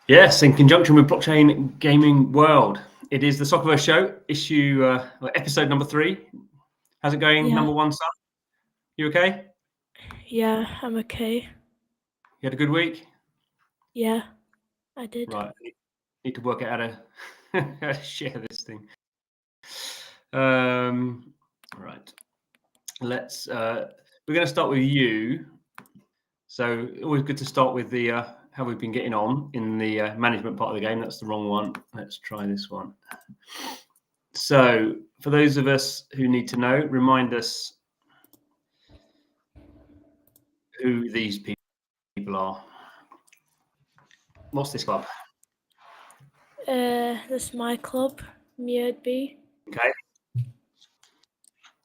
Yes, in conjunction with Blockchain Gaming World. It is the Soccerverse Show, episode number 3. How's it going, Yeah. number 1, son? You okay? Yeah, I'm okay. You had a good week? Yeah, I did. Right, need to work out how to share this thing. Right, let's. We're going to start with you. So always good to start with the how we've been getting on in the management part of the game. That's the wrong one. Let's try this one. So for those of us who need to know, remind us who these people are. What's this club? That's my club, Mjölby. Okay.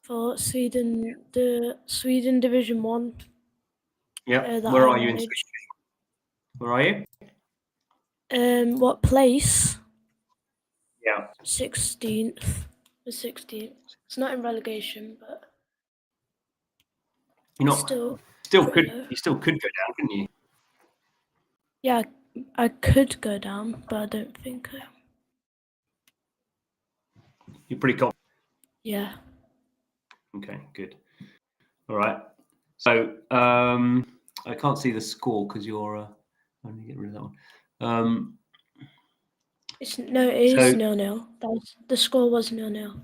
For Sweden, the Sweden Division 1. Yeah. Where are you in Sweden? Where are you? What place? Yeah. 16th. The 16th. It's not in relegation, but You're not still could low. You still could go down, couldn't you? Yeah, I could go down, but I don't think I am. You're pretty confident. Yeah. Okay, good. All right. So I can't see the score because you're. Let me get rid of that one. It is 0-0. The score was 0-0.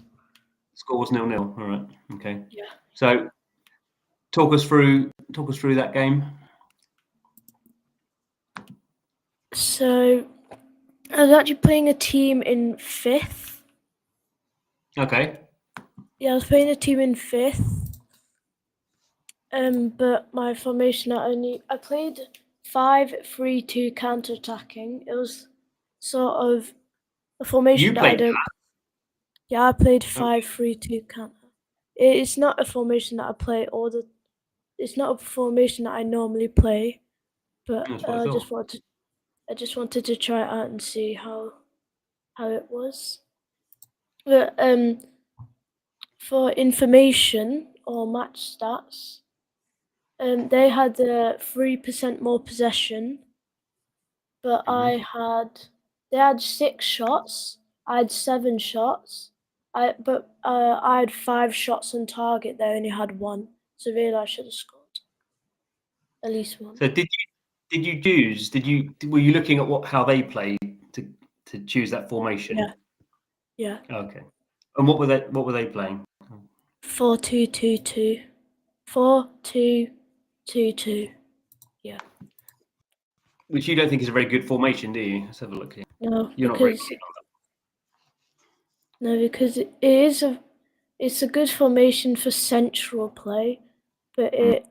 Score was 0-0. All right. Okay. Yeah. So talk us through that game. So I was actually playing a team in 5th. Okay. Yeah, I was playing a team in 5th. But my formation I played 5-3-2 counter-attacking. It was sort of a formation that I don't. Yeah, I played 5-3-2 counter. It's not a formation that I play It's not a formation that I normally play, but I just wanted to try it out and see how it was. But for information or match stats, they had 3% more possession, but they had 6 shots. I had 7 shots. I had 5 shots on target. They only had 1, so really I should have scored at least 1. So were you looking at how they played to choose that formation? Yeah. Okay. And what were they playing? 4-2-2-2. 4-2-2-2. Yeah. Which you don't think is a very good formation, do you? Let's have a look here. No, You're not very keen on that. No, because it's a good formation for central play, but it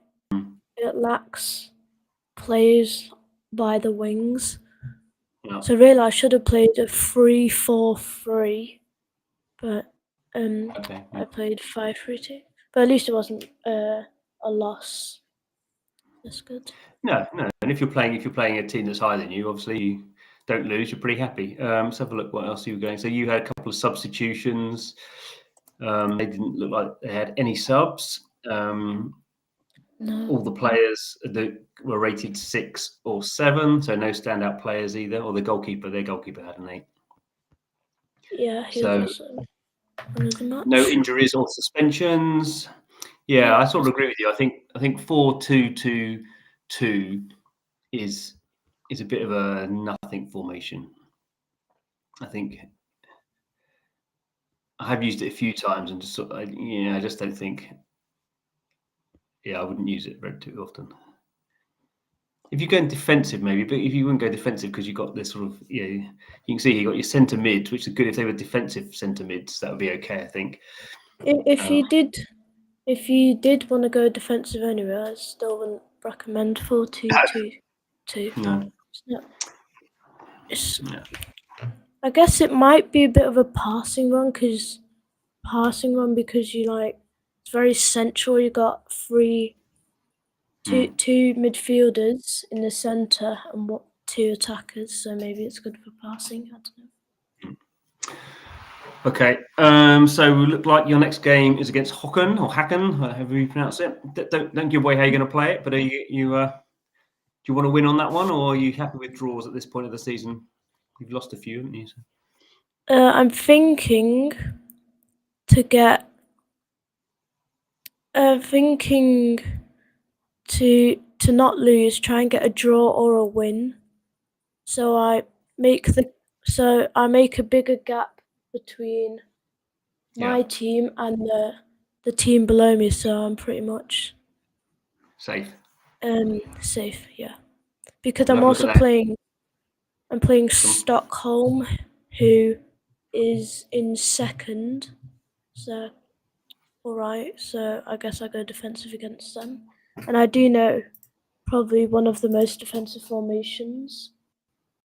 lacks players by the wings. Yeah. So really, I should have played a 3-4-3, but I played 5-3-2. But at least it wasn't a loss. That's good. No. And if you're playing a team that's higher than you, obviously you don't lose. You're pretty happy. Let's have a look. What else you were going? So you had a couple of substitutions. They didn't look like they had any subs. No. All the players that were rated 6 or 7, so no standout players either. Or their goalkeeper had an 8. Yeah, he was also one of the match. No injuries or suspensions. Yeah, I sort of agree with you. I think 4-2-2-2 is a bit of a nothing formation. I think I have used it a few times and just I just don't think. Yeah, I wouldn't use it very too often. If you're going defensive, maybe, but if you wouldn't go defensive because you've got this sort of, you can see you got your centre mid, which is good. If they were defensive centre mids, that would be okay, I think. If you did want to go defensive anyway, I still wouldn't recommend 4-2-2-2. No. I guess it might be a bit of a passing run because it's very central. You got two midfielders in the centre and 2 attackers, so maybe it's good for passing. I don't know. Okay, so we look like your next game is against Håkon, however you pronounce it. Don't give away how you're going to play it, but are you Do you want to win on that one, or are you happy with draws at this point of the season? You've lost a few, haven't you? I'm thinking to get. Thinking to not lose, try and get a draw or a win. So I make a bigger gap between my team and the team below me. So I'm pretty much safe. Safe, yeah. Because I'm also playing. I'm playing Stockholm, who is in second. So, all right. So I guess I go defensive against them, and I do know probably one of the most defensive formations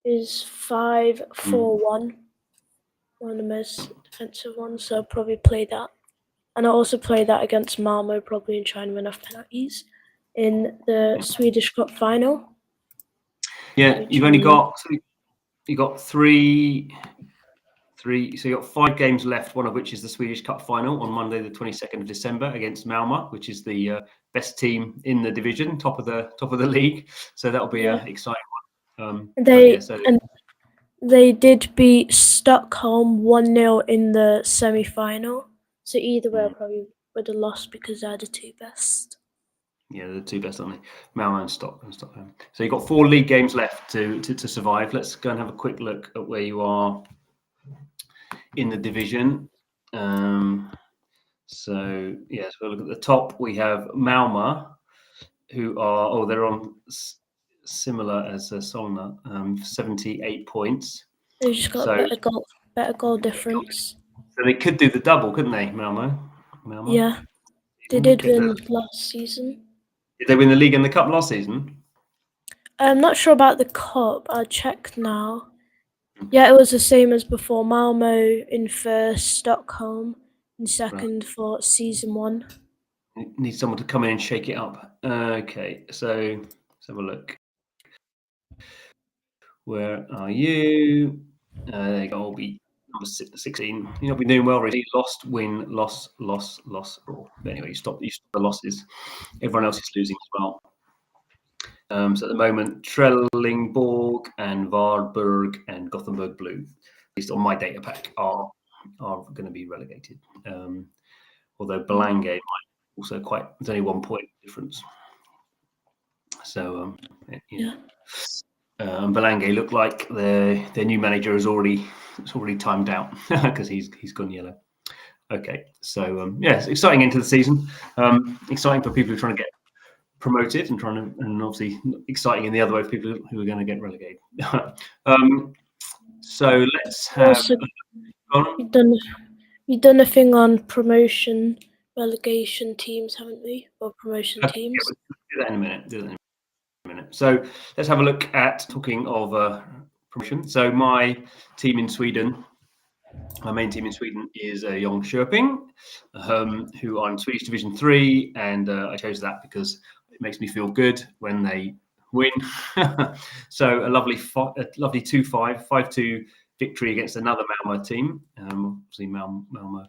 is 5-4-1. One of the most defensive ones. So I'll probably play that, and I'll also play that against Malmo, probably, and try and win off penalties in the Swedish Cup final. Yeah, you've only got three. So you've got 5 games left, one of which is the Swedish Cup final on Monday, the 22nd of December against Malmo, which is the best team in the division, top of the league. So that'll be an exciting one. They did beat Stockholm 1-0 in the semi-final. So either way, I probably would have lost because they're the 2 best. Yeah, the 2 best, aren't they? Malmo and Stockholm. So you've got 4 league games left to survive. Let's go and have a quick look at where you are in the division. So yes, we'll look at the top. We have Malmo, who are they're on similar as Solna, 78 points. They've just got better goal difference. So they could do the double, couldn't they, Malmo? Yeah, they did win last season. Did they win the league and the cup last season? I'm not sure about the cup. I'll check now. Yeah, it was the same as before. Malmo in first, Stockholm in second for season 1. Need someone to come in and shake it up. Okay, so let's have a look. Where are you? There you go. I'll be number 16. You'll be doing well, really. Lost, win, loss, draw. But anyway, you stop the losses. Everyone else is losing as well. So at the moment, Trellingborg and Varberg and Gothenburg Blue, at least on my data pack, are going to be relegated. Although Belange might also it's only 1 point difference. So Belange look like their new manager is already timed out because he's gone yellow. Okay, so it's exciting into the season. Exciting for people who are trying to get promoted and obviously exciting in the other way for people who are going to get relegated. So let's have. We've done a thing on promotion, relegation teams, haven't we? Or promotion teams. Yeah, we'll do that in a minute. So let's have a look at talking of promotion. So my main team in Sweden is Jönköping, who are in Swedish Division 3, and I chose that because it makes me feel good when they win. So a lovely 2-5, 5-2 victory against another Malmo team. Obviously Malmo,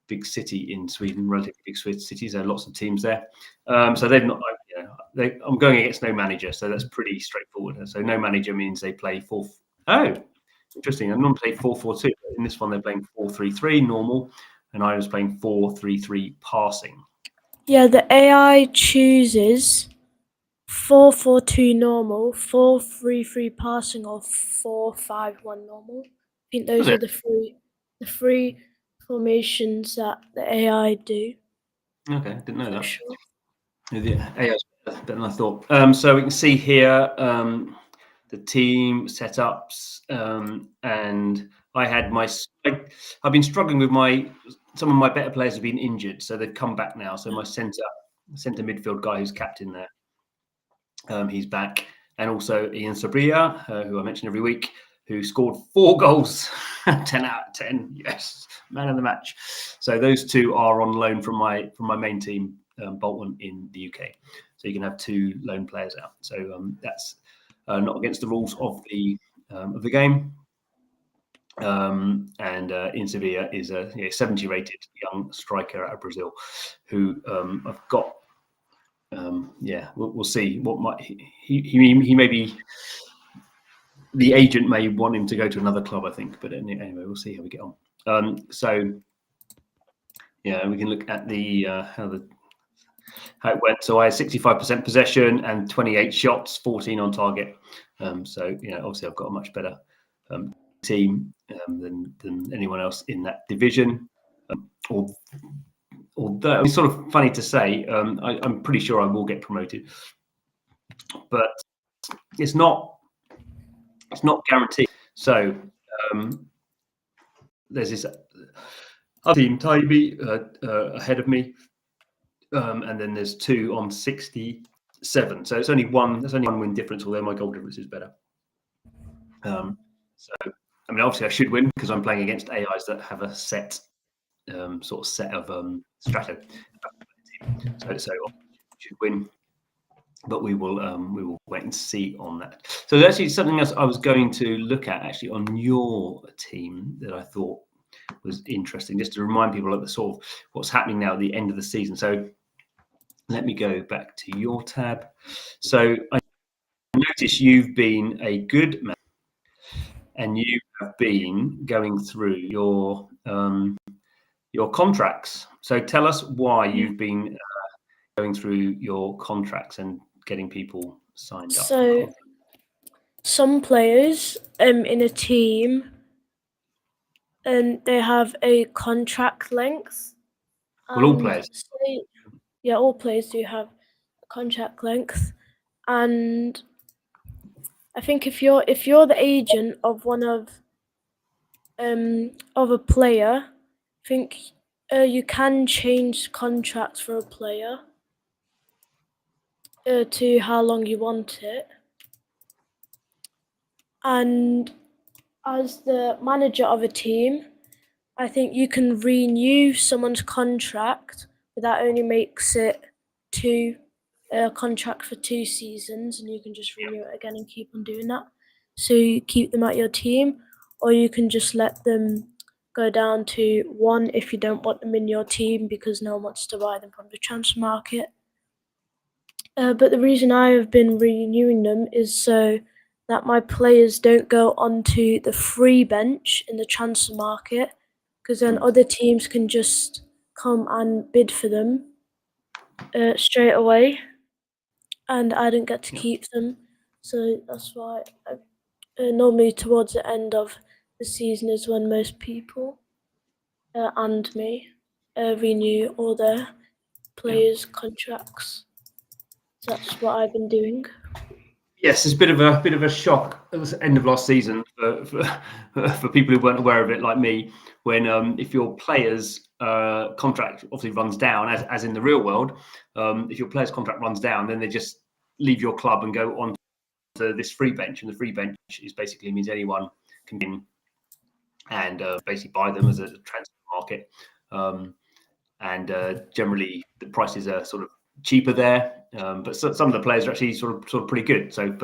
big city in Sweden, relatively big cities. There are lots of teams there. So they've not. I'm going against no manager, so that's pretty straightforward. So no manager means they play 4. Oh, interesting. I normally play 4-4-2. In this one, they're playing 4-3-3 normal, and I was playing 4-3-3 passing. Yeah, the AI chooses 4-4-2 normal, 4-3-3 passing, or 4-5-1 normal. I think those are the three formations that the AI do. Okay, didn't know that. Sure. The AI is better than I thought. So we can see here the team setups, and I had I've been struggling with some of my better players have been injured, so they've come back now. So my centre midfield guy who's captain there, he's back, and also Ian Sabria, who I mention every week, who scored 4 goals, 10 out of 10. Yes, man of the match. So those 2 are on loan from my main team, Bolton in the UK. So you can have 2 loan players out. So that's not against the rules of the game. And in Sevilla is a 70 rated young striker out of Brazil who I've got yeah, we'll see what might he may be. The agent may want him to go to another club, I think. But anyway, we'll see how we get on. So yeah, we can look at the how it went. So I had 65% possession and 28 shots, 14 on target. So obviously I've got a much better team than anyone else in that division. Although it's sort of funny to say, I'm pretty sure I will get promoted, but it's not guaranteed. So there's this other team, Tybee, ahead of me, and then there's 2 on 67. So it's only one. There's only one win difference, although my goal difference is better. So I mean, obviously I should win because I'm playing against AIs that have a set sort of set of strategy. So I should win. But we will wait and see on that. So there's actually something else I was going to look at actually on your team that I thought was interesting, just to remind people of the sort of what's happening now at the end of the season. So let me go back to your tab. So I notice you've been a good man, and you have been going through your contracts. So tell us why you've been going through your contracts and getting people signed up. So some players in a team, they have a contract length. Well, all players. All players do have a contract length, and I think if you're the agent of one of a player, I think you can change contracts for a player to how long you want it. And as the manager of a team, I think you can renew someone's contract, but that only makes it a contract for 2 seasons, and you can just renew it again and keep on doing that. So you keep them at your team, or you can just let them go down to 1 if you don't want them in your team because no one wants to buy them from the transfer market. But the reason I have been renewing them is so that my players don't go onto the free bench in the transfer market, because then other teams can just come and bid for them straight away, and I don't get to keep them. So that's why normally towards the end of the season is when most people and me renew all their players' contracts. So that's what I've been doing. Yes, it's a bit of a shock at the end of last season for people who weren't aware of it, like me. When if your player's contract obviously runs down, as in the real world, if your player's contract runs down, then they just leave your club and go on to this free bench, and the free bench is basically means anyone can in and basically buy them as a transfer market, and generally the prices are sort of cheaper there. But some of the players are actually sort of pretty good. So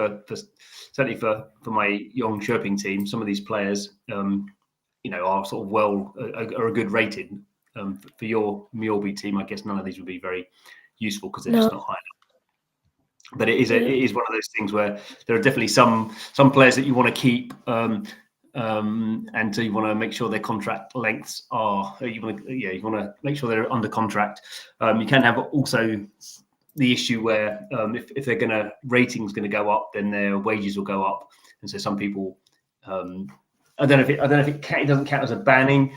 certainly for my young chirping team, some of these players, are sort of are a good rated. For your Mjolby team, I guess none of these would be very useful because they're just not high enough. But it is one of those things where there are definitely some players that you want to keep, and so you want to make sure their contract lengths are. You want to make sure they're under contract. You can have also the issue where if their ratings going to go up, then their wages will go up, and so some people. I don't know if it doesn't count as a banning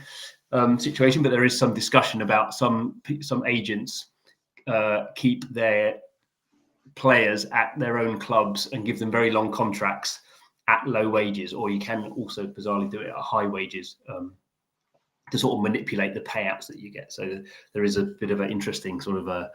situation, but there is some discussion about some agents keep their players at their own clubs and give them very long contracts at low wages, or you can also bizarrely do it at high wages to sort of manipulate the payouts that you get. So there is a bit of an interesting sort of a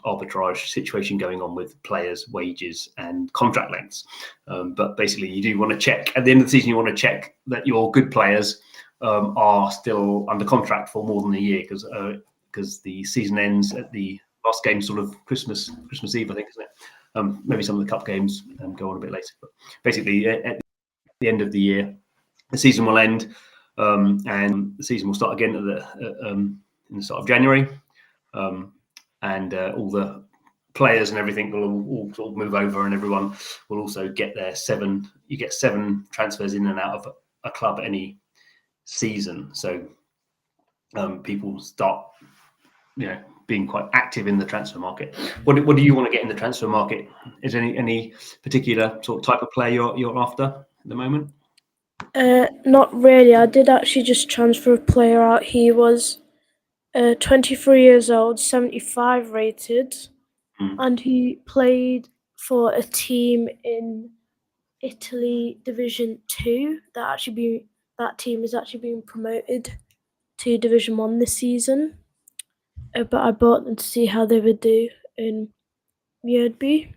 arbitrage situation going on with players' wages and contract lengths. But basically, you do want to check at the end of the season. You want to check that your good players are still under contract for more than a year, because the season ends at the last game, sort of Christmas Eve, I think, isn't it? Maybe some of the cup games go on a bit later. But basically, at the end of the year, the season will end, and the season will start again in the start of January. and all the players and everything will all sort of move over, and everyone will also get their 7. You get 7 transfers in and out of a club any season, so people start, being quite active in the transfer market. What do you want to get in the transfer market? Is there any particular sort of type of player you're after at the moment? Not really. I did actually just transfer a player out. He was 23 years old, 75 rated, and he played for a team in Italy Division 2. That team is actually being promoted to Division 1 this season. But I bought them to see how they would do in Year B.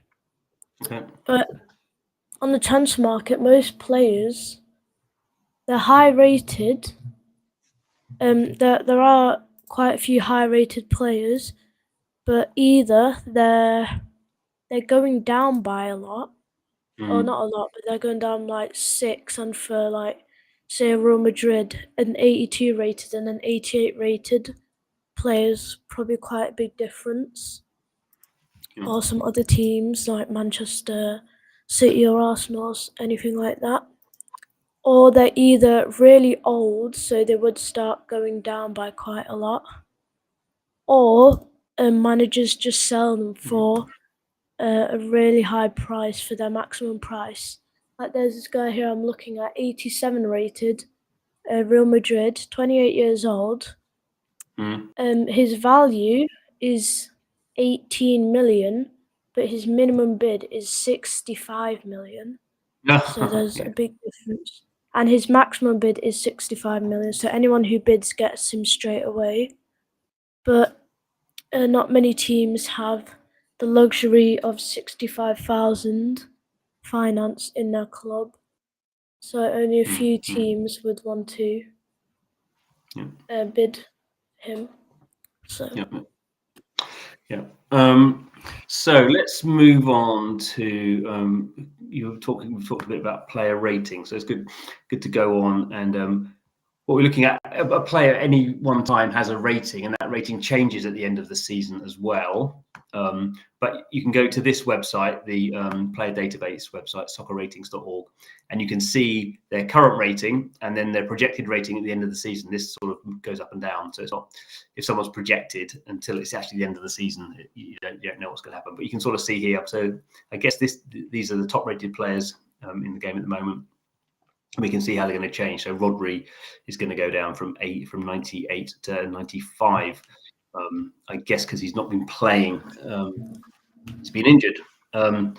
Okay. But on the transfer market, most players, they're high rated. There are quite a few high rated players, but either they're going down by a lot, or not a lot, but they're going down like 6, and for like, say, Real Madrid, an 82 rated and an 88 rated players, probably quite a big difference. Or some other teams like Manchester City or Arsenal, anything like that. Or they're either really old, so they would start going down by quite a lot, or managers just sell them for a really high price, for their maximum price. Like there's this guy here I'm looking at, 87 rated, Real Madrid, 28 years old. His value is 18 million, but his minimum bid is 65 million. So there's a big difference. And his maximum bid is 65 million. So anyone who bids gets him straight away. But not many teams have the luxury of 65,000 finance in their club. So only a few teams would want to bid him. So. So let's move on to we've talked a bit about player rating. So it's good to go on, and what we're looking at, a player at any one time has a rating, and that rating changes at the end of the season as well. But you can go to this website, the player database website, soccerratings.org, and you can see their current rating and then their projected rating at the end of the season. This sort of goes up and down. So it's not, if someone's projected until it's actually the end of the season, you don't know what's going to happen. But you can sort of see here. So I guess these are the top rated players in the game at the moment. We can see how they're going to change. So Rodri is going to go down from 98 to 95. I guess because he's not been playing. He's been injured. So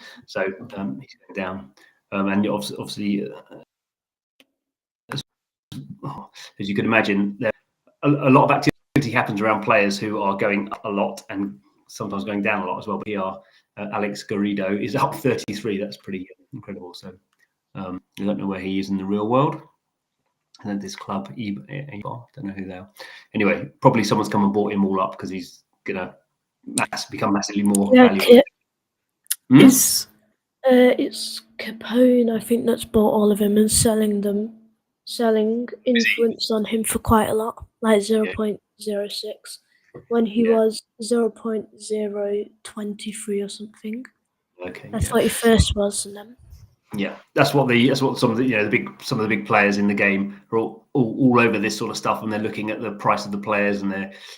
he's going down. And obviously, as you can imagine, there a lot of activity happens around players who are going up a lot and sometimes going down a lot as well. But here, Alex Garrido is up 33. That's pretty incredible. So I don't know where he is in the real world. And then this club, I don't know who they are. Anyway, probably someone's come and bought him all up because he's going to become massively more valuable. It's Capone, I think, that's bought all of him and selling influence on him for quite a lot, like 0.06, when he was 0.023 or something. Okay, I thought he first was, and then. Yeah, that's what some of the some of the big players in the game are all over this sort of stuff, and they're looking at the price of the players, and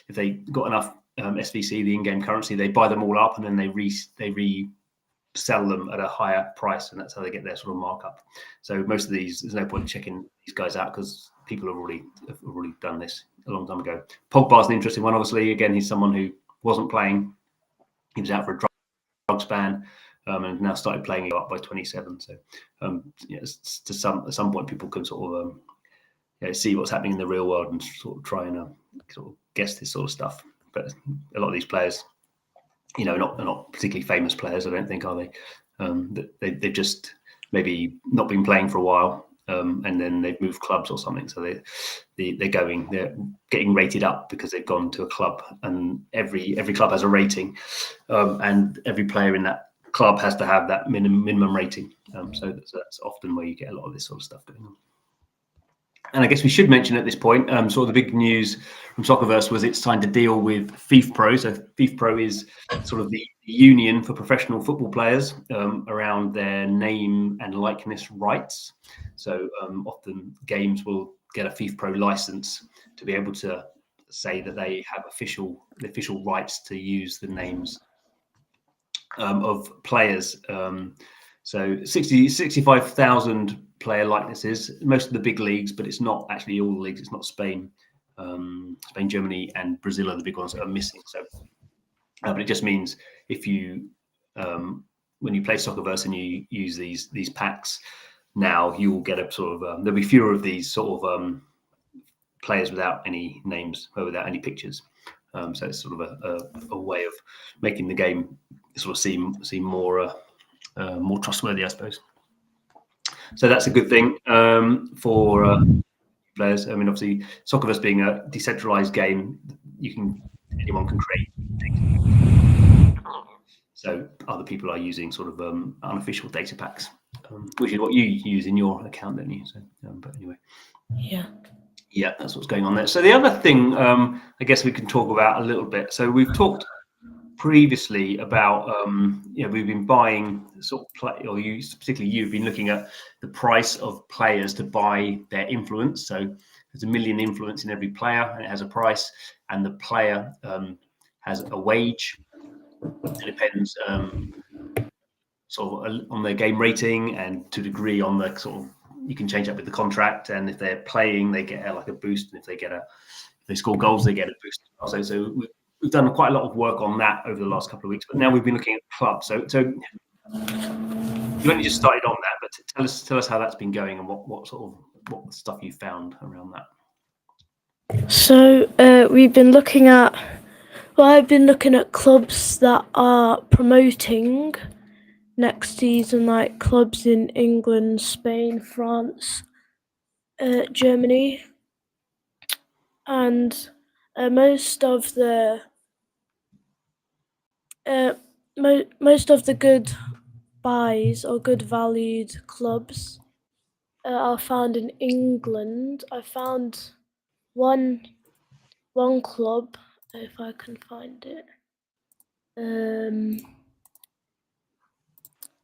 if they got enough SVC, the in-game currency, they buy them all up, and then they resell them at a higher price, and that's how they get their sort of markup. So most of these, there's no point checking these guys out because people have already done this a long time ago. Pogba's an interesting one. Obviously, again, he's someone who wasn't playing. He was out for a drugs ban. And now started playing up by 27. So, at some point, people can sort of see what's happening in the real world and sort of try and sort of guess this sort of stuff. But a lot of these players, not particularly famous players, I don't think, are they? They've just maybe not been playing for a while, and then they've moved clubs or something. So they're getting rated up because they've gone to a club, and every club has a rating, and every player in that club has to have that minimum rating. So that's often where you get a lot of this sort of stuff going on. And I guess we should mention at this point, sort of the big news from Soccerverse was it's signed a deal with Fifpro. So Fifpro is sort of the union for professional football players around their name and likeness rights. So often games will get a Fifpro license to be able to say that they have the official rights to use the names of players. So 65,000 player likenesses, most of the big leagues, but it's not actually all the leagues. It's not Spain. Spain, Germany, and Brazil are the big ones that are missing. So, but it just means if you, when you play Soccerverse and you use these packs, now you will get a sort of there'll be fewer of these sort of players without any names or without any pictures. So it's sort of a way of making the game sort of seem more more trustworthy, I suppose. So that's a good thing for players. I mean, obviously, Soccerverse being a decentralized game, anyone can create. So other people are using sort of unofficial data packs, which is what you use in your account, don't you? So, but anyway. Yeah, that's what's going on there. So the other thing, I guess we can talk about a little bit. So we've talked previously about we've been buying sort of or particularly you've been looking at the price of players to buy their influence. So there's 1 million influence in every player, and it has a price, and the player has a wage. It depends sort of on their game rating, and to a degree on the sort of, you can change that with the contract, and if they're playing they get like a boost, and if they score goals they get a boost. So we've done quite a lot of work on that over the last couple of weeks, but now we've been looking at clubs. So you only just started on that, but tell us how that's been going and what stuff you found around that. So we've been looking at. Well, I've been looking at clubs that are promoting next season, like clubs in England, Spain, France, Germany, and most of the good buys or good valued clubs are found in England. I found one club, if I can find it.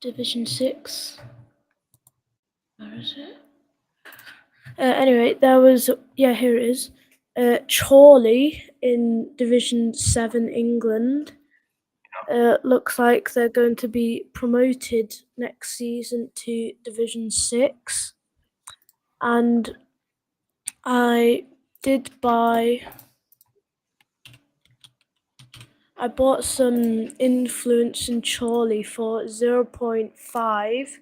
Division 6. Where is it? Anyway, there was, here it is. Chorley in Division 7 England. Looks like they're going to be promoted next season to Division 6. And I bought some influence in Chorley for 0.5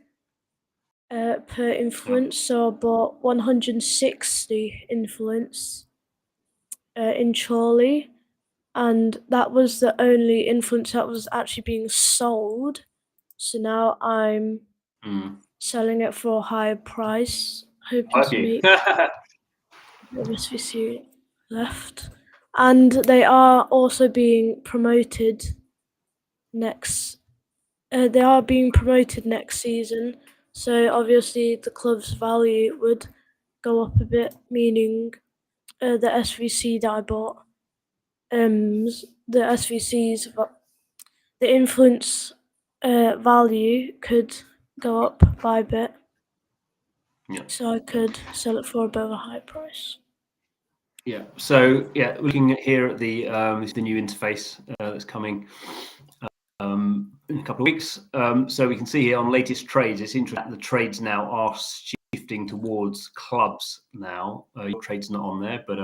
per influence. So I bought 160 influence in Chorley, and that was the only influence that was actually being sold. So now I'm selling it for a higher price, hoping to make SVC left. And they are also being promoted next. They are being promoted next season, so obviously the club's value would go up a bit, meaning the SVC that I bought, the SVC's, the influence value could go up by a bit. Yeah. So I could sell it for a bit of a high price. Yeah. So looking at here at the new interface that's coming in a couple of weeks. So we can see here on latest trades, it's interesting that the trades now are shifting towards clubs now. Your trade's not on there, but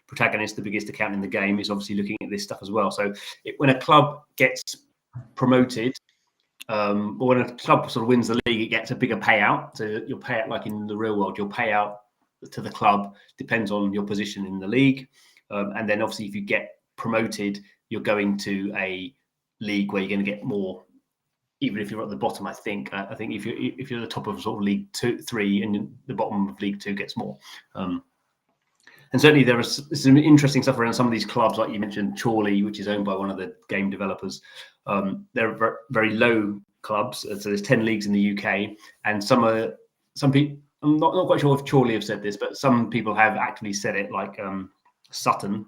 Protagonist, the biggest account in the game, is obviously looking at this stuff as well. So when a club gets promoted, or when a club sort of wins the league, it gets a bigger payout. So you'll pay out, like in the real world, you'll pay out to the club, depends on your position in the league. And then obviously if you get promoted, you're going to a league where you're going to get more, even if you're at the bottom. I think if you're at the top of sort of League 2, 3, and the bottom of League 2 gets more. And certainly there is some interesting stuff around some of these clubs, like you mentioned, Chorley, which is owned by one of the game developers. They're very low clubs. So there's 10 leagues in the UK, and some I'm not quite sure if Chorley have said this, but some people have actually said it, like Sutton.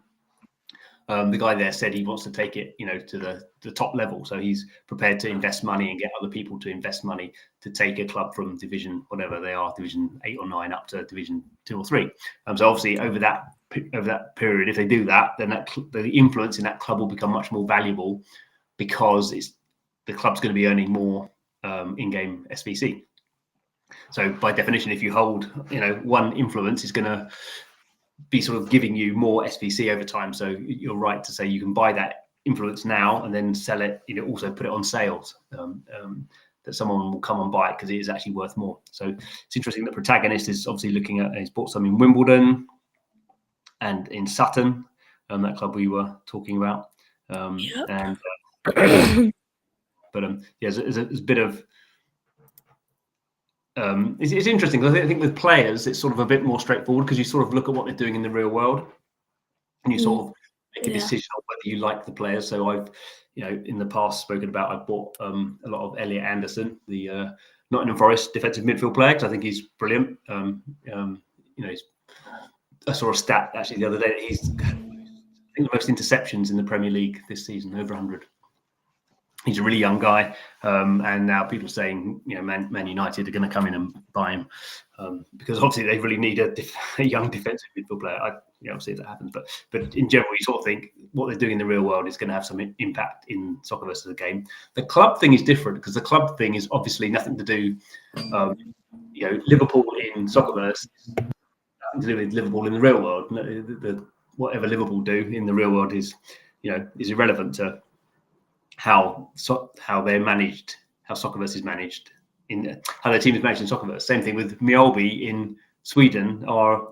The guy there said he wants to take it, to the top level. So he's prepared to invest money and get other people to invest money to take a club from division, whatever they are, division 8 or 9 up to division 2 or 3. So obviously over that period, if they do that, then the influence in that club will become much more valuable, because the club's going to be earning more in-game SVC. So by definition, if you hold, one influence is going to be sort of giving you more SVC over time. So you're right to say you can buy that influence now and then sell it, also put it on sales, that someone will come and buy it because it is actually worth more. So it's interesting that Protagonist is obviously looking at, he's bought some in Wimbledon and in Sutton, that club we were talking about. Yep. And there's a bit of it's interesting, because I think with players it's sort of a bit more straightforward, because you sort of look at what they're doing in the real world and you sort of make a decision on whether you like the players. So I've in the past spoken about, I've bought a lot of Elliot Anderson, the Nottingham Forest defensive midfield player, because I think he's brilliant. I saw a stat actually the other day that he's, I think, the most interceptions in the Premier League this season, over 100. He's a really young guy, and now people are saying, Man United are going to come in and buy him, because obviously they really need a young defensive midfield player. I'll see if that happens, but in general, you sort of think what they're doing in the real world is going to have some impact in Soccerverse as a game. The club thing is different, because the club thing is obviously nothing to do. Liverpool in Soccerverse, nothing to do with Liverpool in the real world. Whatever Liverpool do in the real world is irrelevant to how they're managed, how Soccerverse is managed, how their team is managed in Soccerverse. Same thing with Mjölby in Sweden, are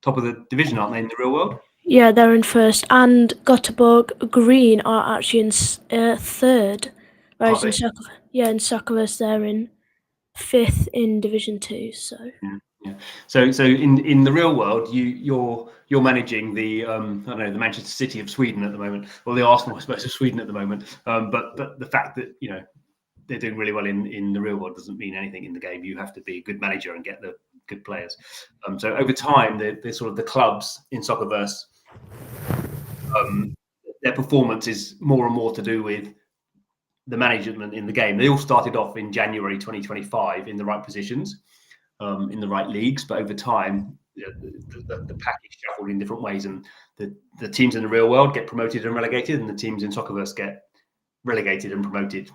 top of the division, aren't they, in the real world? Yeah, they're in first, and Göteborg Green are actually in third. Whereas in Soccerverse they're in 5th in Division 2. So yeah. So in the real world, you're managing the the Manchester City of Sweden at the moment, or the Arsenal, I suppose, of Sweden at the moment. But the fact that they're doing really well in the real world doesn't mean anything in the game. You have to be a good manager and get the good players. So over time, they're sort of the clubs in Soccerverse. Their performance is more and more to do with the management in the game. They all started off in January 2025 in the right positions, in the right leagues, but over time, the package shuffled in different ways, and the teams in the real world get promoted and relegated, and the teams in Soccerverse get relegated and promoted.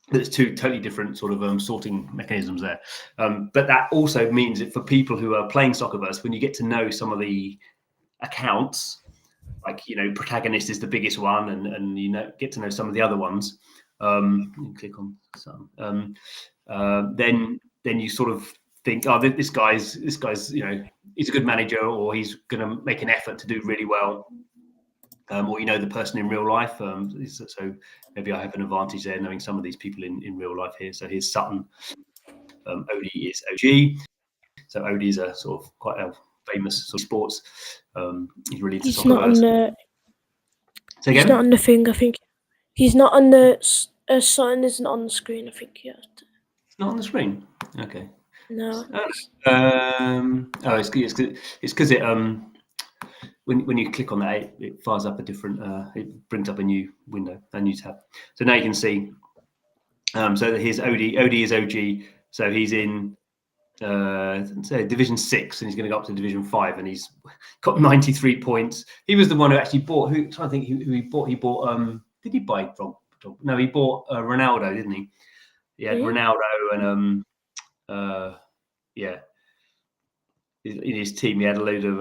There's two totally different sort of sorting mechanisms there. But that also means that for people who are playing Soccerverse, when you get to know some of the accounts, like Protagonist is the biggest one, and get to know some of the other ones. Click on some. Then you sort of think, oh, this guy's he's a good manager, or he's going to make an effort to do really well, or the person in real life. So maybe I have an advantage there, knowing some of these people in real life here. So here's Sutton. Odie is OG. So Odie is a sort of quite a famous sort of sports. He's really into he's not on the. Say he's again? not on the thing. I think he's not on the. Sutton isn't on the screen. I think yet. It's not on the screen. Okay. No. It's because it when you click on that, it fires up a different. It brings up a new window, a new tab. So now you can see. So here's Odie. Odie is OG. So he's in Division 6, and he's going to go up to Division 5, and he's got 93 points. He was the one who actually bought. I'm trying to think who he bought. He bought. Did he buy Drogba? No, he bought Ronaldo, didn't he? He had Ronaldo and in his team he had a load of.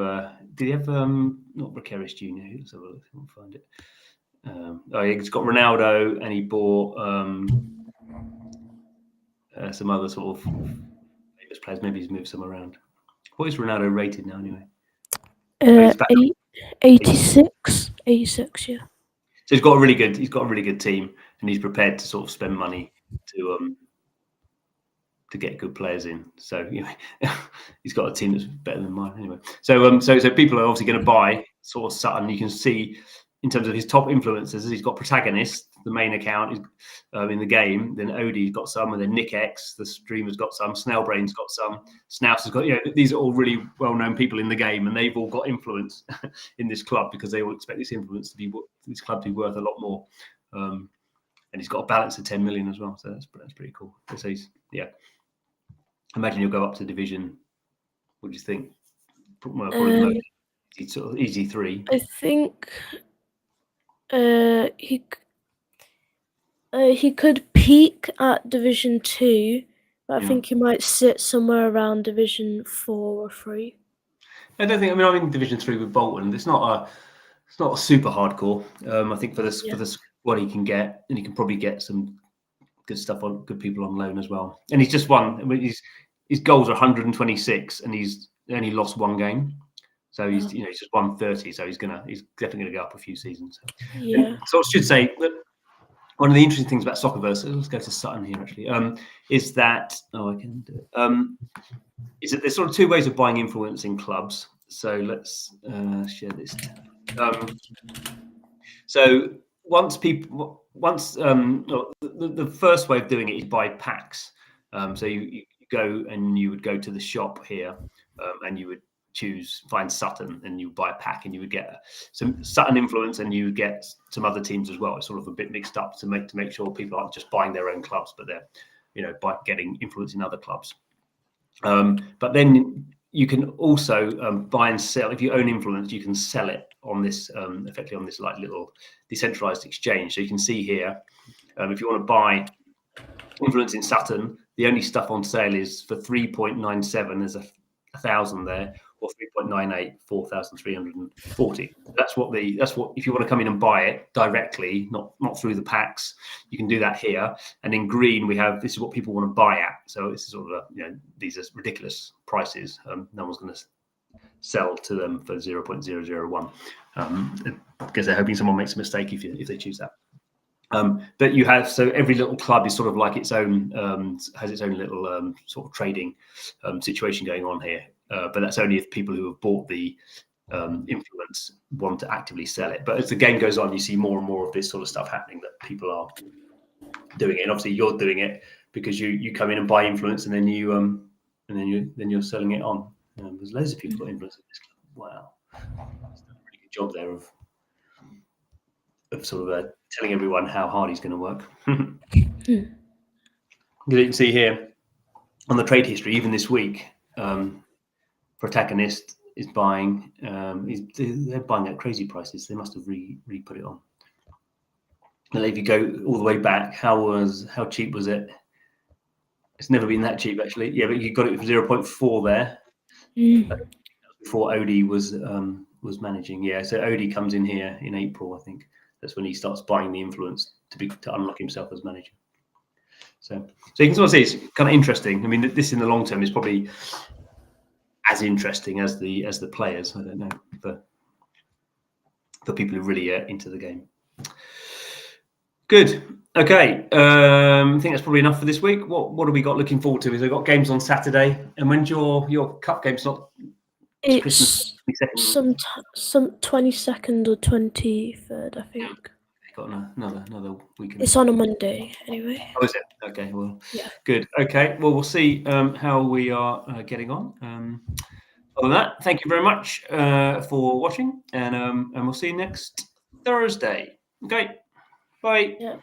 Did he have not Bracaris Jr.? Let's have a look. I'll find it. He's got Ronaldo, and he bought some other sort of famous players. Maybe he's moved some around. What is Ronaldo rated now, anyway? 86. 86, yeah. So he's got a really good team, and he's prepared to sort of spend money to get good players in. So he's got a team that's better than mine anyway. So people are obviously going to buy sort of Sutton. You can see in terms of his top influencers, he's got Protagonist, the main account in the game. Then Odie's got some, and then Nick X, the streamer's got some. Snailbrain's got some. Snouse has got. These are all really well-known people in the game, and they've all got influence in this club because they all expect this influence to be this club to be worth a lot more. And he's got a balance of 10 million as well, so that's pretty cool. So imagine you'll go up to Division. What do you think? Probably sort of easy 3. I think he could peak at Division 2, but I think he might sit somewhere around Division 4 or 3. I don't think. I mean, I'm in Division 3 with Bolton. It's not a super hardcore. I think for the what he can get, and he can probably get some good people on loan as well. And he's just won. I mean, his goals are 126, and he's only lost 1 game. So he's he's just won 30. So he's definitely gonna go up a few seasons. Yeah. So I should say that one of the interesting things about Soccerverse, let's go to Sutton here actually, is that I can do it. Is that there's sort of 2 ways of buying influence in clubs. So let's share this. So the first way of doing it is by packs. So you go and you would go to the shop here, and you would find Sutton, and you buy a pack, and you would get some Sutton influence, and you would get some other teams as well. It's sort of a bit mixed up to make sure people aren't just buying their own clubs, but they're by getting influence in other clubs. But then you can also buy and sell. If you own influence, you can sell it on this effectively on this like little decentralized exchange. So you can see here, if you want to buy influence in Sutton, the only stuff on sale is for 3.97. There's 1,000 there, or 3.98, 4,340. That's what if you want to come in and buy it directly, not through the packs, you can do that here. And in green we have, this is what people want to buy at. So this is sort of these are ridiculous prices. No one's going to sell to them for 0.001 because they're hoping someone makes a mistake if they choose that. But you have, so every little club is sort of like its own, has its own little sort of trading situation going on here. But that's only if people who have bought the influence want to actively sell it. But as the game goes on, you see more and more of this sort of stuff happening, that people are doing it. And obviously you're doing it because you come in and buy influence, and then you're selling it on. There's loads of people got influence in this club. Wow, that's done a really good job there of sort of telling everyone how hard he's going to work. You can see here on the trade history, even this week, Protagonist is buying. They're buying at crazy prices. They must have re-put it on. And if you go all the way back, how cheap was it? It's never been that cheap actually. Yeah, but you got it for 0.4 there. Before Odie was managing. Yeah, so Odie comes in here in April, I think. That's when he starts buying the influence to unlock himself as manager. So you can sort of see it's kind of interesting. I mean, this in the long term is probably as interesting as the players. I don't know, for people who really are into the game. Good. Okay. I think that's probably enough for this week. What have we got looking forward to? We've got games on Saturday, and when's your cup game? It's Christmas. Some 22nd or 23rd, I think. Got another weekend. It's on a Monday, anyway. Oh, is it? Okay. Well, yeah. Good. Okay. Well, we'll see how we are getting on. Other than that, thank you very much for watching, and we'll see you next Thursday. Okay. Bye. Yeah.